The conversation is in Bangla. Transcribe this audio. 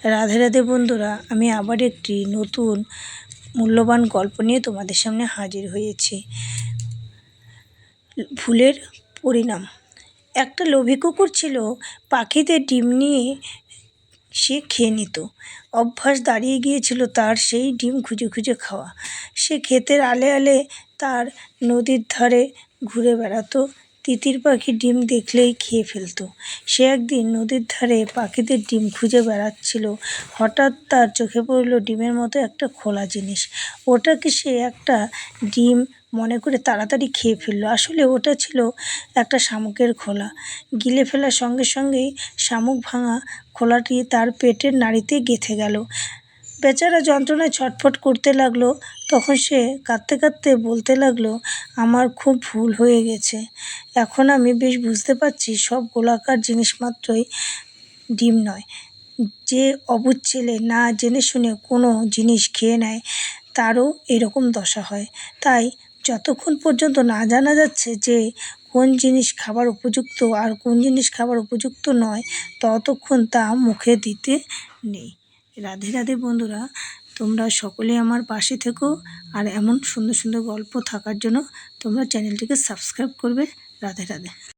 রাধে রাধে বন্ধুরা, আমি আবার একটি নতুন মূল্যবান গল্প নিয়ে তোমাদের সামনে হাজির হয়েছি। ভুলের পরিণাম। একটা লোভী কুকুর ছিল, পাখিদের ডিম নিয়ে সে খেয়ে নিত। অভ্যাস দাঁড়িয়ে গিয়েছিল তার সেই ডিম খুঁজে খুঁজে খাওয়া। সে ক্ষেতের আলে আলে তার নদীর ধারে ঘুরে বেড়াতো, তিতির পাখির ডিম দেখলেই খেয়ে ফেলতো। সে একদিন নদীর ধারে পাখিদের ডিম খুঁজে বেড়াচ্ছিল। হঠাৎ তার চোখে পড়ল ডিমের মতো একটা খোলা জিনিস। ওটাকে সে একটা ডিম মনে করে তাড়াতাড়ি খেয়ে ফেললো। আসলে ওটা ছিল একটা শামুকের খোলা। গিলে ফেলার সঙ্গে সঙ্গেই শামুক ভাঙা খোলাটি তার পেটের নাড়িতে গেঁথে গেল। বেচারা যন্ত্রণায় ছটফট করতে লাগলো। তখন সে কাঁদতে কাঁদতে বলতে লাগলো, আমার খুব ভুল হয়ে গেছে। এখন আমি বেশ বুঝতে পারছি সব গোলাকার জিনিস মাত্রই ডিম নয়। যে অবুঝ ছেলে না জেনে শুনে কোনো জিনিস খেয়ে নেয় তারও এরকম দশা হয়। তাই যতক্ষণ পর্যন্ত না জানা যাচ্ছে যে কোন জিনিস খাবার উপযুক্ত আর কোন জিনিস খাবার উপযুক্ত নয়, ততক্ষণ তা মুখে দিতে নেই। রাধে রাধে বন্ধুরা, তোমরা সকলে আমার পাশে থেকো আর এমন সুন্দর সুন্দর গল্প থাকার জন্য তোমরা চ্যানেলটিকে সাবস্ক্রাইব করবে। রাধে রাধে।